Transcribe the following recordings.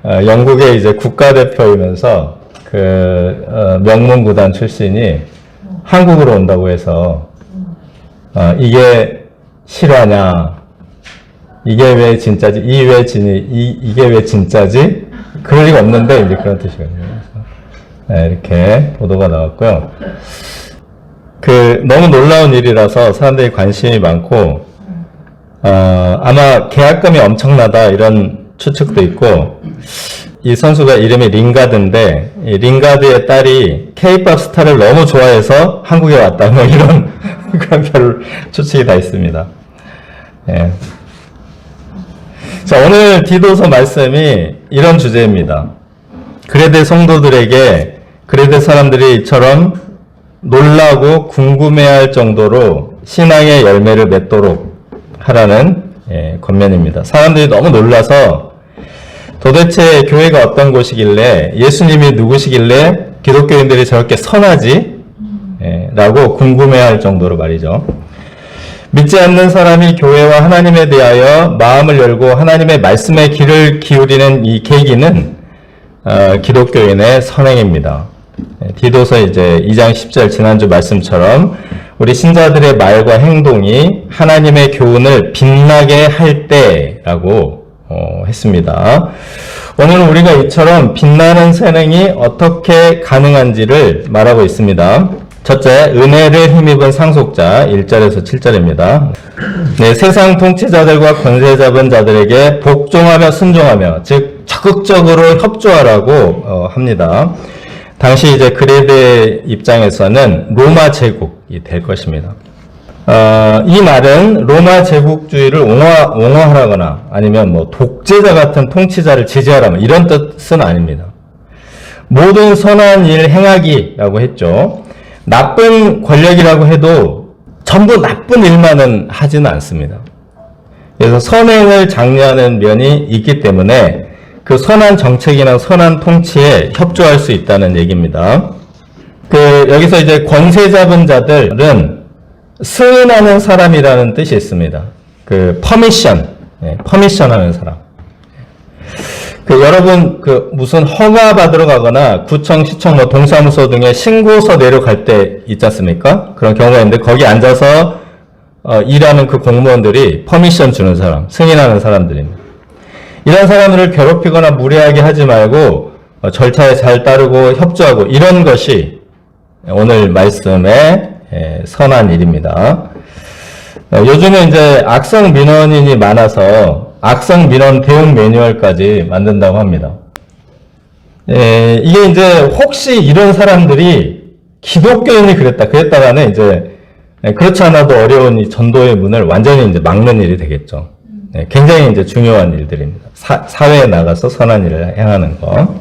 영국의 이제 국가대표이면서 명문구단 출신이 한국으로 온다고 해서 이게 실화냐, 이게 왜 진짜지, 이게 왜 진짜지? 그럴 리가 없는데 이제 그런 뜻이거든요. 네, 이렇게 보도가 나왔고요. 너무 놀라운 일이라서 사람들이 관심이 많고, 아마 계약금이 엄청나다 이런 추측도 있고, 이 선수가 이름이 링가드인데, 이 링가드의 딸이 K-pop 스타를 너무 좋아해서 한국에 왔다, 뭐 이런 그런 별 추측이 다 있습니다. 예. 자, 오늘 디도서 말씀이 이런 주제입니다. 그레데 성도들에게 그레데 사람들이 이처럼 놀라고 궁금해할 정도로 신앙의 열매를 맺도록 하라는 권면입니다. 사람들이 너무 놀라서 도대체 교회가 어떤 곳이길래, 예수님이 누구시길래 기독교인들이 저렇게 선하지? 라고 궁금해할 정도로 말이죠. 믿지 않는 사람이 교회와 하나님에 대하여 마음을 열고 하나님의 말씀에 귀를 기울이는 이 계기는 기독교인의 선행입니다. 디도서 이제 2장 10절 지난주 말씀처럼 우리 신자들의 말과 행동이 하나님의 교훈을 빛나게 할 때라고 했습니다. 오늘 우리가 이처럼 빛나는 선행이 어떻게 가능한지를 말하고 있습니다. 첫째, 은혜를 힘입은 상속자 1절에서 7절입니다. 네, 세상 통치자들과 권세 잡은 자들에게 복종하며 순종하며, 즉 적극적으로 협조하라고 합니다. 당시 이제 그레데 입장에서는 로마 제국이 될 것입니다. 이 말은 로마 제국주의를 옹호하라거나 아니면 뭐 독재자 같은 통치자를 지지하라 이런 뜻은 아닙니다. 모든 선한 일 행하기라고 했죠. 나쁜 권력이라고 해도 전부 나쁜 일만은 하지는 않습니다. 그래서 선행을 장려하는 면이 있기 때문에 그 선한 정책이나 선한 통치에 협조할 수 있다는 얘기입니다. 여기서 이제 권세 잡은 자들은 승인하는 사람이라는 뜻이 있습니다. 퍼미션 하는 사람. 여러분, 무슨 허가 받으러 가거나 구청, 시청, 동사무소 등에 신고서 내려갈 때 있지 않습니까? 그런 경우가 있는데, 거기 앉아서, 일하는 그 공무원들이 퍼미션 주는 사람, 승인하는 사람들입니다. 이런 사람들을 괴롭히거나 무례하게 하지 말고, 절차에 잘 따르고 협조하고, 이런 것이 오늘 말씀의 선한 일입니다. 요즘은 이제 악성 민원인이 많아서, 악성 민원 대응 매뉴얼까지 만든다고 합니다. 이게 이제 혹시 이런 사람들이 기독교인이 그랬다가는 이제 그렇지 않아도 어려운 이 전도의 문을 완전히 이제 막는 일이 되겠죠. 굉장히 이제 중요한 일들입니다. 사회에 나가서 선한 일을 행하는 거.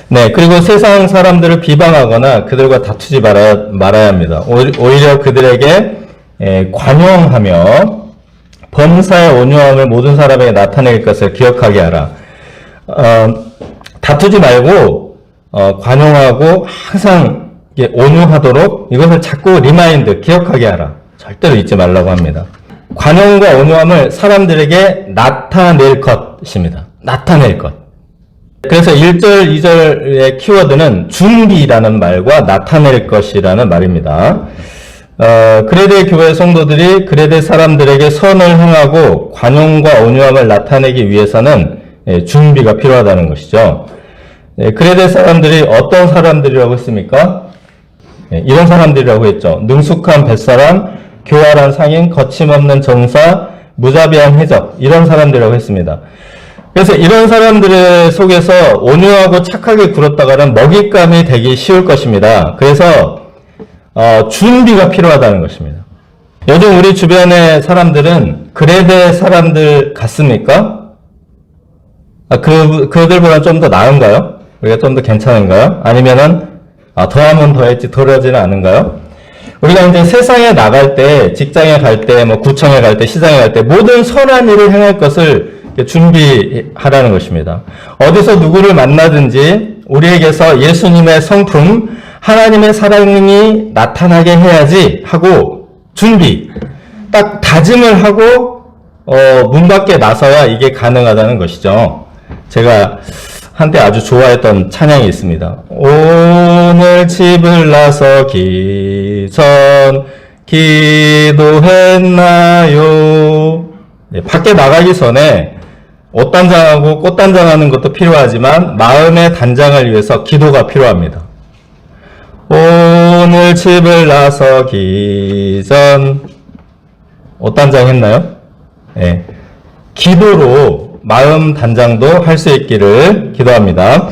네, 그리고 세상 사람들을 비방하거나 그들과 다투지 말아야 합니다. 오히려 그들에게 관용하며 범사의 온유함을 모든 사람에게 나타낼 것을 기억하게 하라. 다투지 말고 관용하고 항상 온유하도록 이것을 자꾸 기억하게 하라. 절대로 잊지 말라고 합니다. 관용과 온유함을 사람들에게 나타낼 것입니다. 나타낼 것. 그래서 1절, 2절의 키워드는 준비라는 말과 나타낼 것이라는 말입니다. 그레데 교회 성도들이 그레데 사람들에게 선을 행하고 관용과 온유함을 나타내기 위해서는 준비가 필요하다는 것이죠. 그레데 사람들이 어떤 사람들이라고 했습니까? 이런 사람들이라고 했죠. 능숙한 뱃사람, 교활한 상인, 거침없는 전사, 무자비한 해적, 이런 사람들이라고 했습니다. 그래서 이런 사람들 속에서 온유하고 착하게 굴었다가는 먹잇감이 되기 쉬울 것입니다. 그래서 준비가 필요하다는 것입니다. 요즘 우리 주변의 사람들은 그레데 사람들 같습니까? 그들보다 좀 더 나은가요? 우리가 좀 더 괜찮은가요? 아니면은, 더하면 더했지 덜하지는 않은가요? 우리가 이제 세상에 나갈 때, 직장에 갈 때, 구청에 갈 때, 시장에 갈 때, 모든 선한 일을 행할 것을 준비하라는 것입니다. 어디서 누구를 만나든지, 우리에게서 예수님의 성품, 하나님의 사랑이 나타나게 해야지 하고 준비, 딱 다짐을 하고 문 밖에 나서야 이게 가능하다는 것이죠. 제가 한때 아주 좋아했던 찬양이 있습니다. 오늘 집을 나서기 전 기도했나요? 네, 밖에 나가기 전에 옷 단장하고 꽃 단장하는 것도 필요하지만 마음의 단장을 위해서 기도가 필요합니다. 오늘 집을 나서기 전 옷 단장했나요? 네. 기도로 마음 단장도 할 수 있기를 기도합니다.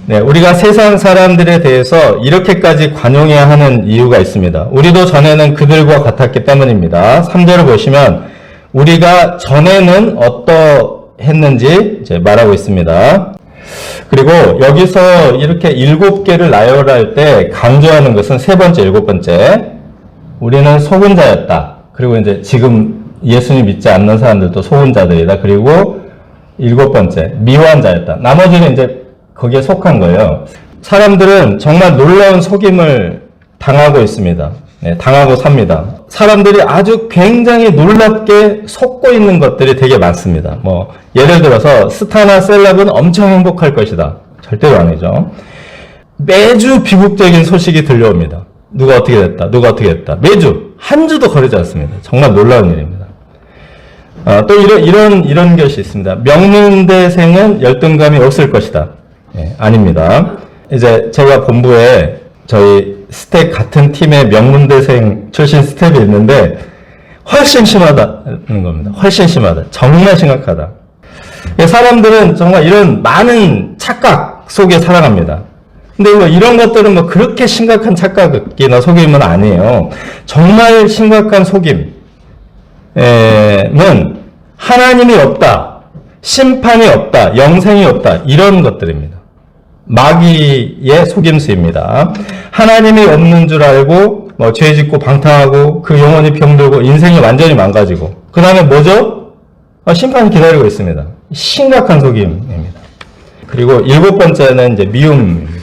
네, 우리가 세상 사람들에 대해서 이렇게까지 관용해야 하는 이유가 있습니다. 우리도 전에는 그들과 같았기 때문입니다. 3절을 보시면 우리가 전에는 어떠했는지 이제 말하고 있습니다. 그리고 여기서 이렇게 7개를 나열할 때 강조하는 것은 세 번째, 7번째. 우리는 속은 자였다. 그리고 이제 지금 예수님 믿지 않는 사람들도 속은 자들이다. 그리고 7번째, 미워한 자였다. 나머지는 이제 거기에 속한 거예요. 사람들은 정말 놀라운 속임을 당하고 있습니다. 네, 당하고 삽니다. 사람들이 아주 굉장히 놀랍게 속고 있는 것들이 되게 많습니다. 예를 들어서 스타나 셀럽은 엄청 행복할 것이다. 절대로 아니죠. 매주 비극적인 소식이 들려옵니다. 누가 어떻게 됐다, 누가 어떻게 됐다. 매주 한 주도 거르지 않습니다. 정말 놀라운 일입니다. 또 이런 것이 있습니다. 명문대생은 열등감이 없을 것이다. 네, 아닙니다. 이제 제가 본부에 저희 스텝 같은 팀의 명문대생 출신 스텝이 있는데 훨씬 심하다는 겁니다. 훨씬 심하다. 정말 심각하다. 사람들은 정말 이런 많은 착각 속에 살아갑니다. 근데 이런 것들은 그렇게 심각한 착각이나 속임은 아니에요. 정말 심각한 속임은 하나님이 없다, 심판이 없다, 영생이 없다, 이런 것들입니다. 마귀의 속임수입니다. 하나님이 없는 줄 알고 죄 짓고 방탕하고 그 영혼이 병들고 인생이 완전히 망가지고 그 다음에 뭐죠? 심판이 기다리고 있습니다. 심각한 속임입니다. 그리고 7번째는 이제 미움.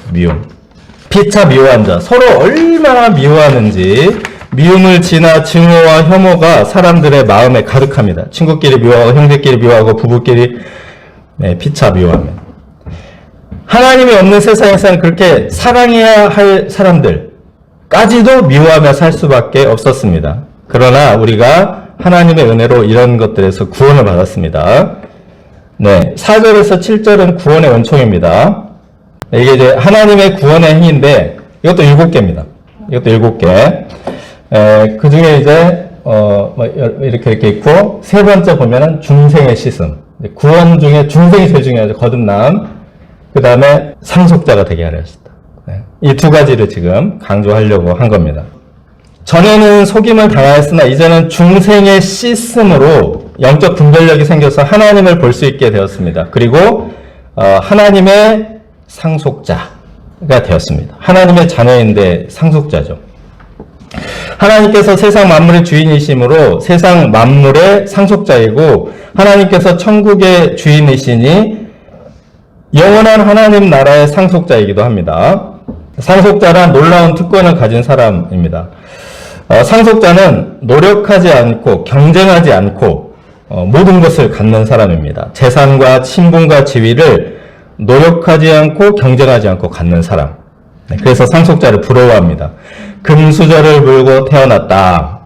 피차 미워한 자. 서로 얼마나 미워하는지 미움을 지나 증오와 혐오가 사람들의 마음에 가득합니다. 친구끼리 미워하고 형제끼리 미워하고 부부끼리 피차 미워합니다. 하나님이 없는 세상에서는 그렇게 사랑해야 할 사람들까지도 미워하며 살 수밖에 없었습니다. 그러나 우리가 하나님의 은혜로 이런 것들에서 구원을 받았습니다. 네, 4절에서 7절은 구원의 은총입니다. 이게 이제 하나님의 구원의 행위인데 이것도 7개입니다. 이것도 7개. 그 중에 이제 이렇게 있고 세 번째 보면은 중생의 씻음. 구원 중에 중생이 제일 중요하죠. 거듭남. 그 다음에 상속자가 되게 하려 하셨다. 이 두 가지를 지금 강조하려고 한 겁니다. 전에는 속임을 당하였으나 이제는 중생의 씻음으로 영적 분별력이 생겨서 하나님을 볼 수 있게 되었습니다. 그리고 하나님의 상속자가 되었습니다. 하나님의 자녀인데 상속자죠. 하나님께서 세상 만물의 주인이시므로 세상 만물의 상속자이고 하나님께서 천국의 주인이시니 영원한 하나님 나라의 상속자이기도 합니다. 상속자란 놀라운 특권을 가진 사람입니다. 상속자는 노력하지 않고 경쟁하지 않고 모든 것을 갖는 사람입니다. 재산과 신분과 지위를 노력하지 않고 경쟁하지 않고 갖는 사람. 그래서 상속자를 부러워합니다. 금수저를 물고 태어났다.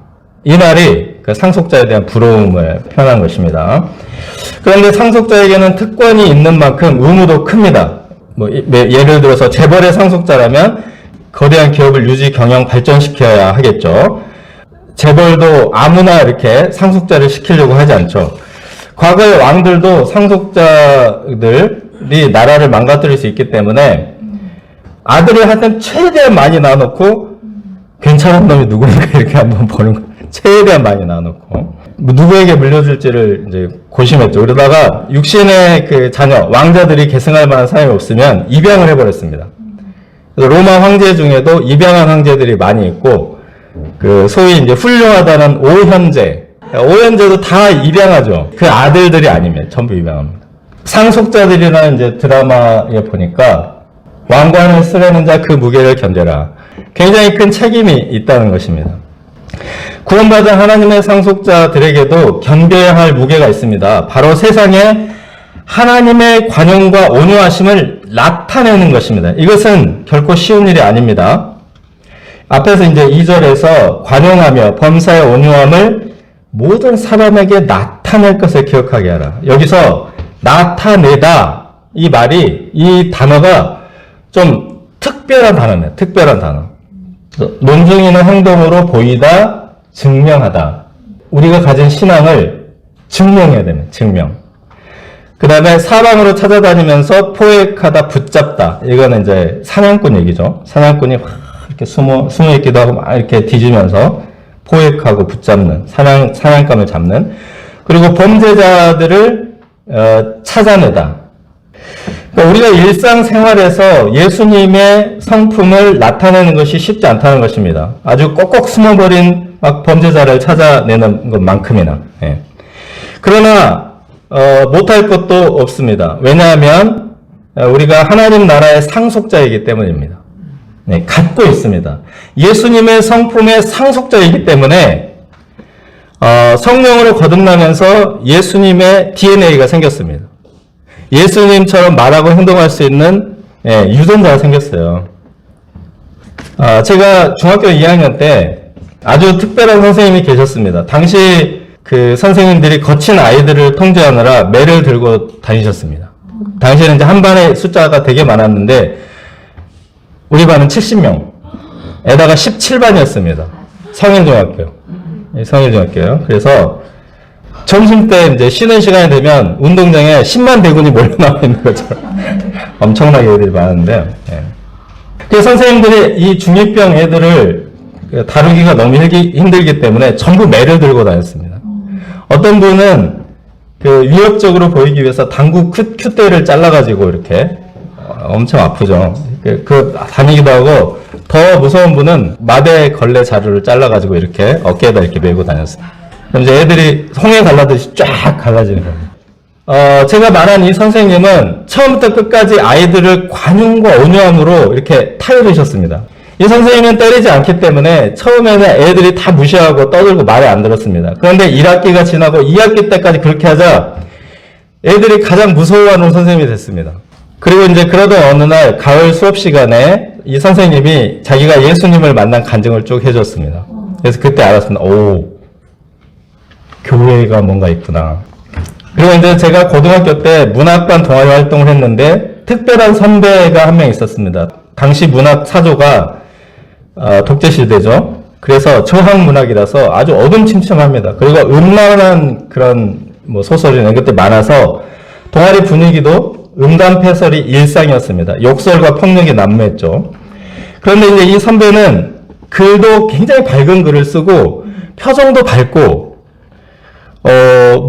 이 말이 그 상속자에 대한 부러움을 표현한 것입니다. 그런데 상속자에게는 특권이 있는 만큼 의무도 큽니다. 예를 들어서 재벌의 상속자라면 거대한 기업을 유지, 경영, 발전시켜야 하겠죠. 재벌도 아무나 이렇게 상속자를 시키려고 하지 않죠. 과거의 왕들도 상속자들이 나라를 망가뜨릴 수 있기 때문에 아들이 하여튼 최대한 많이 낳아놓고 괜찮은 놈이 누구인가 이렇게 한번 보는 거예요. 최대한 많이 낳아놓고 누구에게 물려줄지를 이제 고심했죠. 그러다가 육신의 그 자녀, 왕자들이 계승할 만한 사람이 없으면 입양을 해버렸습니다. 그래서 로마 황제 중에도 입양한 황제들이 많이 있고, 그 소위 이제 훌륭하다는 오현제도 다 입양하죠. 그 아들들이 아니면 전부 입양합니다. 상속자들이라는 이제 드라마에 보니까 왕관을 쓰려는 자 그 무게를 견뎌라. 굉장히 큰 책임이 있다는 것입니다. 구원받은 하나님의 상속자들에게도 견뎌야 할 무게가 있습니다. 바로 세상에 하나님의 관용과 온유하심을 나타내는 것입니다. 이것은 결코 쉬운 일이 아닙니다. 앞에서 이제 2절에서 관용하며 범사의 온유함을 모든 사람에게 나타낼 것을 기억하게 하라. 여기서 나타내다 이 말이 이 단어가 좀 특별한 단어네요. 특별한 단어. 논증 있는 행동으로 보이다, 증명하다. 우리가 가진 신앙을 증명해야 됩니다. 증명. 그 다음에 사방으로 찾아다니면서 포획하다, 붙잡다. 이거는 이제 사냥꾼 얘기죠. 사냥꾼이 이렇게 숨어있기도 하고 막 이렇게 뒤지면서 포획하고 붙잡는, 사냥감을 잡는. 그리고 범죄자들을 찾아내다. 그러니까 우리가 일상생활에서 예수님의 성품을 나타내는 것이 쉽지 않다는 것입니다. 아주 꼭꼭 숨어버린 막 범죄자를 찾아내는 것만큼이나. 예. 그러나 못할 것도 없습니다. 왜냐하면 우리가 하나님 나라의 상속자이기 때문입니다. 네, 갖고 있습니다. 예수님의 성품의 상속자이기 때문에 성령으로 거듭나면서 예수님의 DNA가 생겼습니다. 예수님처럼 말하고 행동할 수 있는 유전자가 생겼어요. 제가 중학교 2학년 때 아주 특별한 선생님이 계셨습니다. 당시 그 선생님들이 거친 아이들을 통제하느라 매를 들고 다니셨습니다. 당시에는 이제 한 반에 숫자가 되게 많았는데 우리 반은 70명, 에다가 17반이었습니다. 성일중학교. 성일중학교요. 그래서 점심 때 이제 쉬는 시간이 되면 운동장에 10만 대군이 몰려 나와 있는 것처럼 엄청나게 애들이 많은데요. 예. 그 선생님들이 이 중2병 애들을 다루기가 너무 힘들기 때문에 전부 매를 들고 다녔습니다. 어떤 분은 그 위협적으로 보이기 위해서 당구 큐대를 잘라가지고 이렇게 엄청 아프죠. 다니기도 하고 더 무서운 분은 마대 걸레 자루를 잘라가지고 이렇게 어깨에다 이렇게 메고 다녔습니다. 그럼 이제 애들이 홍해 갈라듯이 쫙 갈라지는 겁니다. 제가 말한 이 선생님은 처음부터 끝까지 아이들을 관용과 온유함으로 이렇게 타이르셨습니다. 이 선생님은 때리지 않기 때문에 처음에는 애들이 다 무시하고 떠들고 말을 안 들었습니다. 그런데 1학기가 지나고 2학기 때까지 그렇게 하자 애들이 가장 무서워하는 선생님이 됐습니다. 그리고 이제 그러던 어느 날 가을 수업 시간에 이 선생님이 자기가 예수님을 만난 간증을 쭉 해줬습니다. 그래서 그때 알았습니다. 오, 교회가 뭔가 있구나. 그리고 이제 제가 고등학교 때 문학반 동아리 활동을 했는데 특별한 선배가 한 명 있었습니다. 당시 문학 사조가 독재시대죠. 그래서 저항문학이라서 아주 어둠침침합니다. 그리고 음란한 그런 뭐 소설이나 그때 많아서 동아리 분위기도 음담패설이 일상이었습니다. 욕설과 폭력이 난무했죠. 그런데 이제 이 선배는 글도 굉장히 밝은 글을 쓰고 표정도 밝고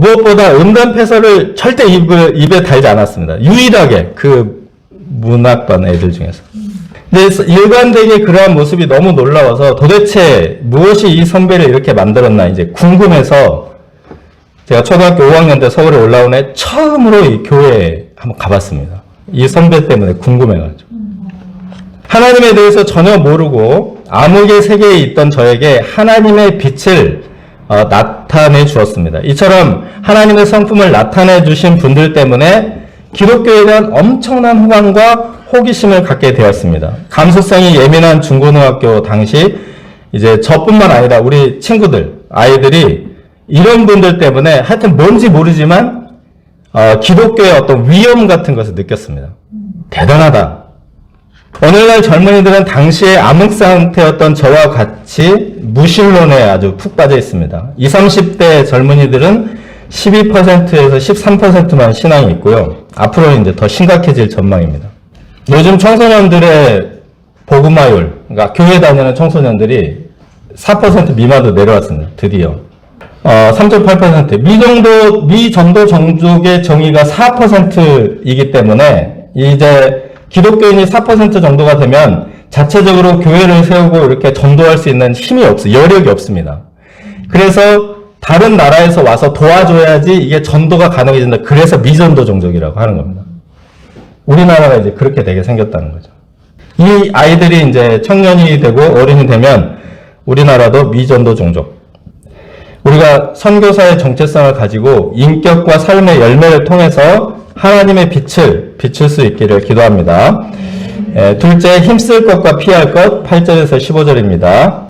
무엇보다 음담패설을 절대 입에 달지 않았습니다. 유일하게 그 문학반 애들 중에서. 근데 일관되게 그러한 모습이 너무 놀라워서 도대체 무엇이 이 선배를 이렇게 만들었나 이제 궁금해서 제가 초등학교 5학년 때 서울에 올라온 애 처음으로 이 교회에 한번 가봤습니다. 이 선배 때문에 궁금해가지고. 하나님에 대해서 전혀 모르고 암흑의 세계에 있던 저에게 하나님의 빛을 나타내 주었습니다. 이처럼 하나님의 성품을 나타내 주신 분들 때문에 기독교에 대한 엄청난 호감과 호기심을 갖게 되었습니다. 감수성이 예민한 중고등학교 당시 이제 저뿐만 아니라 우리 친구들, 아이들이 이런 분들 때문에 하여튼 뭔지 모르지만 기독교의 어떤 위험 같은 것을 느꼈습니다. 대단하다. 오늘날 젊은이들은 당시의 암흑 상태였던 저와 같이 무신론에 아주 푹 빠져 있습니다. 20, 30대 젊은이들은 12%에서 13%만 신앙이 있고요. 앞으로 이제 더 심각해질 전망입니다. 요즘 청소년들의 복음화율, 그러니까 교회 다니는 청소년들이 4% 미만으로 내려왔습니다. 드디어. 3.8%. 미전도 종족의 정의가 4%이기 때문에 이제 기독교인이 4% 정도가 되면 자체적으로 교회를 세우고 이렇게 전도할 수 있는 힘이 없어요. 여력이 없습니다. 그래서 다른 나라에서 와서 도와줘야지 이게 전도가 가능해진다. 그래서 미전도 종족이라고 하는 겁니다. 우리나라가 이제 그렇게 되게 생겼다는 거죠. 이 아이들이 이제 청년이 되고 어른이 되면 우리나라도 미전도 종족. 우리가 선교사의 정체성을 가지고 인격과 삶의 열매를 통해서 하나님의 빛을 비출 수 있기를 기도합니다. 둘째, 힘쓸 것과 피할 것, 8절에서 15절입니다.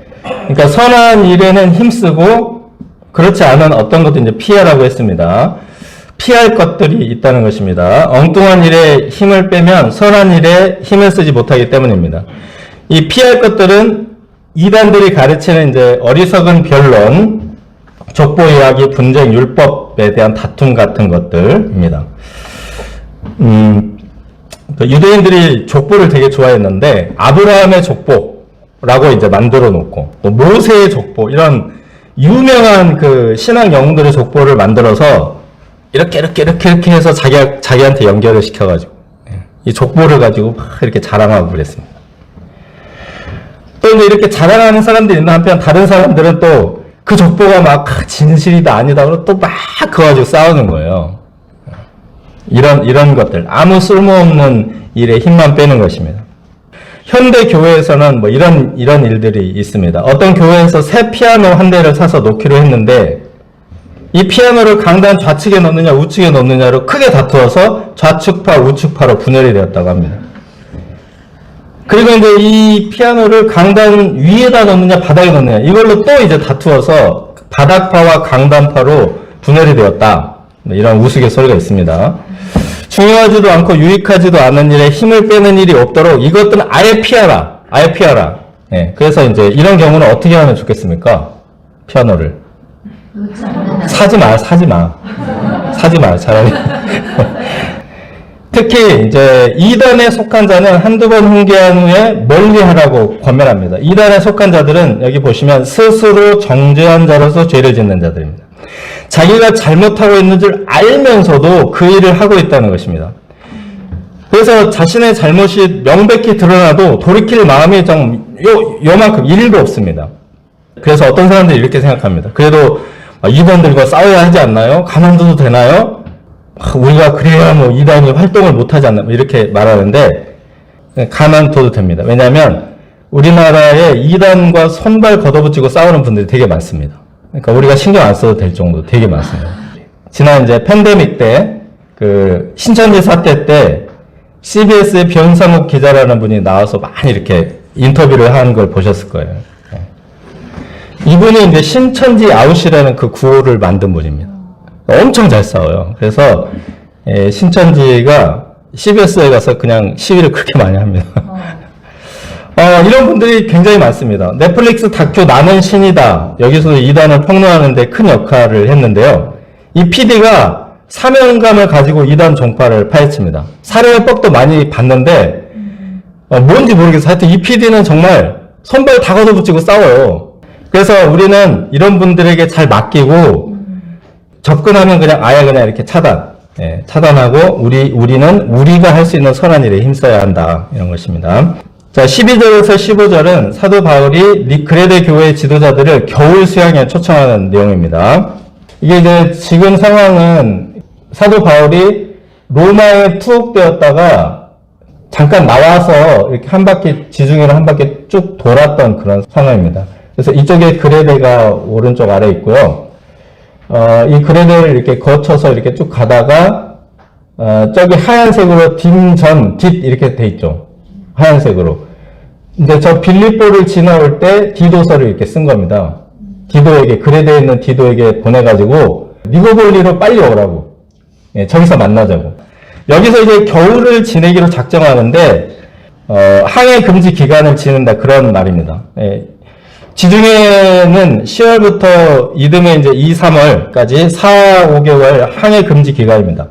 그러니까 선한 일에는 힘쓰고 그렇지 않은 어떤 것도 이제 피하라고 했습니다. 피할 것들이 있다는 것입니다. 엉뚱한 일에 힘을 빼면 선한 일에 힘을 쓰지 못하기 때문입니다. 이 피할 것들은 이단들이 가르치는 이제 어리석은 변론, 족보 이야기, 분쟁, 율법에 대한 다툼 같은 것들입니다. 유대인들이 족보를 되게 좋아했는데 아브라함의 족보라고 이제 만들어 놓고 또 모세의 족보 이런 유명한 그 신앙 영웅들의 족보를 만들어서 이렇게 해서 자기한테 연결을 시켜가지고 이 족보를 가지고 막 이렇게 자랑하고 그랬습니다. 또 이제 이렇게 자랑하는 사람들이 있는 한편 다른 사람들은 또 그 족보가 막 진실이다 아니다 그러고 또 막 그거 가지고 싸우는 거예요. 이런 것들 아무 쓸모없는 일에 힘만 빼는 것입니다. 현대 교회에서는 뭐 이런 일들이 있습니다. 어떤 교회에서 새 피아노 한 대를 사서 놓기로 했는데 이 피아노를 강단 좌측에 놓느냐 우측에 놓느냐로 크게 다투어서 좌측파 우측파로 분열이 되었다고 합니다. 그리고 이제 이 피아노를 강단 위에다 놓느냐 바닥에 놓느냐 이걸로 또 이제 다투어서 바닥파와 강단파로 분열이 되었다. 이런 우스갯소리가 있습니다. 중요하지도 않고 유익하지도 않은 일에 힘을 빼는 일이 없도록 이것들은 아예 피하라. 아예 피하라. 네, 그래서 이제 이런 경우는 어떻게 하면 좋겠습니까? 피아노를. 사지 마. 차라리. 특히 이제 이단에 속한 자는 한두 번 훈계한 후에 멀리하라고 권면합니다. 이단에 속한 자들은 여기 보시면 스스로 정죄한 자로서 죄를 짓는 자들입니다. 자기가 잘못하고 있는 줄 알면서도 그 일을 하고 있다는 것입니다. 그래서 자신의 잘못이 명백히 드러나도 돌이킬 마음이 좀 요만큼 1도 없습니다. 그래서 어떤 사람들이 이렇게 생각합니다. 그래도 이단들과 싸워야 하지 않나요? 가만둬도 되나요? 우리가 그래야 뭐 이단이 활동을 못하지 않나 이렇게 말하는데 가만둬도 됩니다. 왜냐하면 우리나라에 이단과 손발 걷어붙이고 싸우는 분들이 되게 많습니다. 그러니까 우리가 신경 안 써도 될 정도 되게 많습니다. 지난 이제 팬데믹 때 그 신천지 사태 때 CBS의 변상욱 기자라는 분이 나와서 많이 이렇게 인터뷰를 한 걸 보셨을 거예요. 이분이 이제 신천지 아웃이라는 그 구호를 만든 분입니다. 엄청 잘 싸워요. 그래서 신천지가 CBS에 가서 그냥 시위를 그렇게 많이 합니다. 이런 분들이 굉장히 많습니다. 넷플릭스 다큐 나는 신이다. 여기서도 이단을 폭로하는데 큰 역할을 했는데요. 이 PD가 사명감을 가지고 이단 종파를 파헤칩니다. 사례의 법도 많이 봤는데 뭔지 모르겠어요. 하여튼 이 PD는 정말 손발 다 걷어붙이고 싸워요. 그래서 우리는 이런 분들에게 잘 맡기고 접근하면 아예 그냥 이렇게 차단하고 우리는 우리가 할 수 있는 선한 일에 힘써야 한다. 이런 것입니다. 자, 12절에서 15절은 사도 바울이 그레데 교회 지도자들을 겨울 수양에 초청하는 내용입니다. 이게 이제 지금 상황은 사도 바울이 로마에 투옥되었다가 잠깐 나와서 이렇게 한 바퀴, 지중해를 한 바퀴 쭉 돌았던 그런 상황입니다. 그래서 이쪽에 그레데가 오른쪽 아래 있고요. 이 그레데를 이렇게 거쳐서 이렇게 쭉 가다가, 저기 하얀색으로 딤 이렇게 돼 있죠. 하얀색으로. 이제 저 빌립보를 지나올 때 디도서를 이렇게 쓴 겁니다. 디도에게, 그레데에 있는 디도에게 보내가지고, 니고볼리로 빨리 오라고. 저기서 만나자고. 여기서 이제 겨울을 지내기로 작정하는데, 항해 금지 기간을 지낸다. 그런 말입니다. 지중해는 10월부터 이듬해 이제 2, 3월까지 4, 5개월 항해 금지 기간입니다.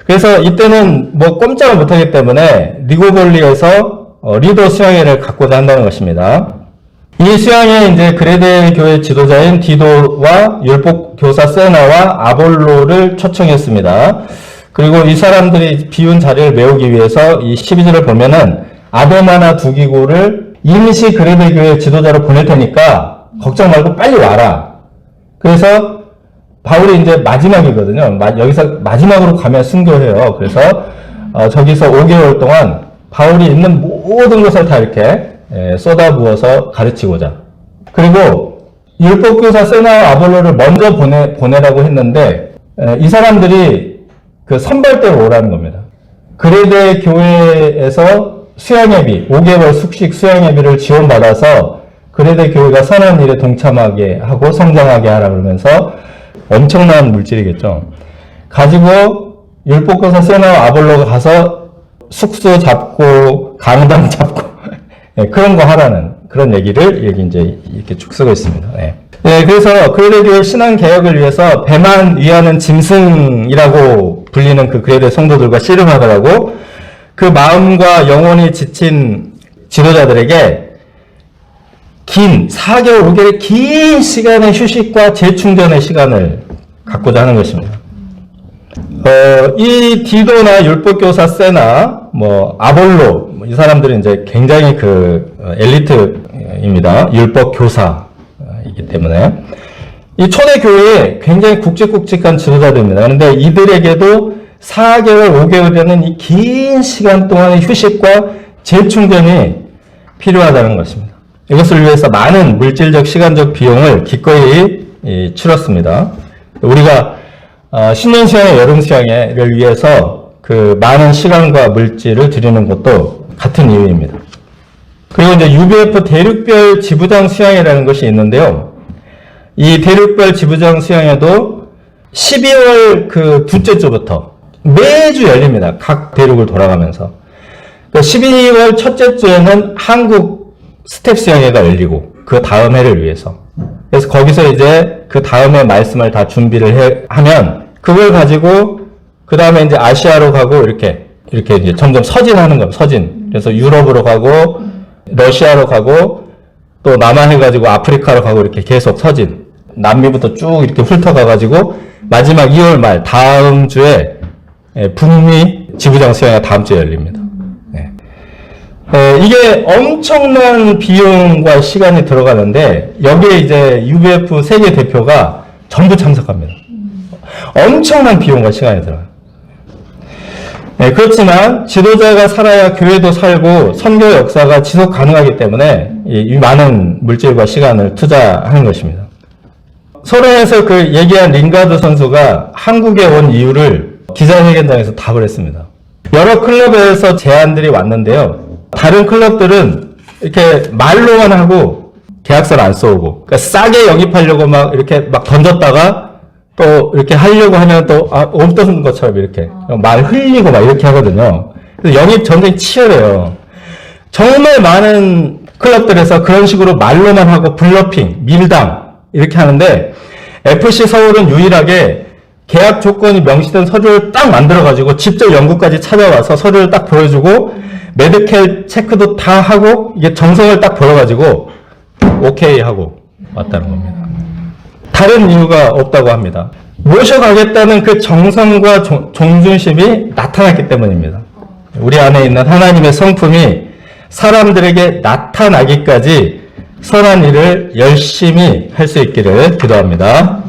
그래서 이때는 뭐 꼼짝을 못하기 때문에 니고볼리에서 리더 수양회를 갖고자 한다는 것입니다. 이 수양회에 이제 그레데 교회 지도자인 디도와 율법 교사 세나와 아볼로를 초청했습니다. 그리고 이 사람들이 비운 자리를 메우기 위해서 이 12절을 보면은 아데마나 두기고를 임시 그레데 교회 지도자로 보낼 테니까 걱정 말고 빨리 와라. 그래서 바울이 이제 마지막이거든요. 여기서 마지막으로 가면 순교해요. 그래서 저기서 5개월 동안 바울이 있는 모든 것을 다 이렇게 쏟아부어서 가르치고자. 그리고 율법교사 세나와 아볼로를 먼저 보내라고 했는데 이 사람들이 그 선발대로 오라는 겁니다. 그레데 교회에서 수양예비, 5개월 숙식 수양예비를 지원받아서 그레데 교회가 선한 일에 동참하게 하고 성장하게 하라 그러면서 엄청난 물질이겠죠. 가지고 율법교사 세나와 아볼로가 가서 숙소 잡고 강당 잡고 네, 그런 거 하라는 그런 얘기를 여기 이제 이렇게 쭉 쓰고 있습니다. 네. 네, 그래서 그레데 교회 신앙 개혁을 위해서 배만 위하는 짐승이라고 불리는 그 그레데 성도들과 씨름하더라고 그 마음과 영혼이 지친 지도자들에게 긴 4개월, 5개월의 긴 시간의 휴식과 재충전의 시간을 갖고자 하는 것입니다. 이 디도나 율법교사 세나, 아볼로, 이 사람들은 이제 굉장히 엘리트입니다. 율법교사이기 때문에. 이 초대교회에 굉장히 굵직굵직한 지도자들입니다. 그런데 이들에게도 4개월, 5개월이라는 이 긴 시간 동안의 휴식과 재충전이 필요하다는 것입니다. 이것을 위해서 많은 물질적, 시간적 비용을 기꺼이 치렀습니다. 우리가 신년 수양회, 여름 수양회를 위해서 그 많은 시간과 물질을 들이는 것도 같은 이유입니다. 그리고 이제 UBF 대륙별 지부장 수양회라는 것이 있는데요. 이 대륙별 지부장 수양회도 12월 그 둘째 주부터 매주 열립니다. 각 대륙을 돌아가면서. 12월 첫째 주에는 한국 스텝 수양회가 열리고 그 다음 해를 위해서. 그래서 거기서 이제 그 다음에 말씀을 다 준비를 하면 그걸 가지고 그 다음에 이제 아시아로 가고 이렇게 이제 점점 서진하는 거예요. 서진. 그래서 유럽으로 가고 러시아로 가고 또 남아해가지고 아프리카로 가고 이렇게 계속 서진. 남미부터 쭉 이렇게 훑어가가지고 마지막 2월 말 다음 주에 북미 지부장 수양회가 다음 주에 열립니다. 네. 이게 엄청난 비용과 시간이 들어가는데 여기에 이제 UBF 세계 대표가 전부 참석합니다. 엄청난 비용과 시간이 들어가요. 네, 그렇지만 지도자가 살아야 교회도 살고 선교 역사가 지속 가능하기 때문에 이 많은 물질과 시간을 투자하는 것입니다. 소련에서 그 얘기한 링가드 선수가 한국에 온 이유를 기자회견장에서 답을 했습니다. 여러 클럽에서 제안들이 왔는데요. 다른 클럽들은 이렇게 말로만 하고 계약서를 안 써오고 그러니까 싸게 영입하려고 막 이렇게 막 던졌다가 또 이렇게 하려고 하면 또 없던 것처럼 이렇게 말 흘리고 막 이렇게 하거든요. 그래서 영입 전쟁이 치열해요. 정말 많은 클럽들에서 그런 식으로 말로만 하고 블러핑, 밀당 이렇게 하는데 FC 서울은 유일하게 계약 조건이 명시된 서류를 딱 만들어가지고 직접 영국까지 찾아와서 서류를 딱 보여주고 메디컬 체크도 다 하고 이게 정성을 딱 보여가지고 오케이 하고 왔다는 겁니다. 다른 이유가 없다고 합니다. 모셔가겠다는 그 정성과 존중심이 나타났기 때문입니다. 우리 안에 있는 하나님의 성품이 사람들에게 나타나기까지 선한 일을 열심히 할 수 있기를 기도합니다.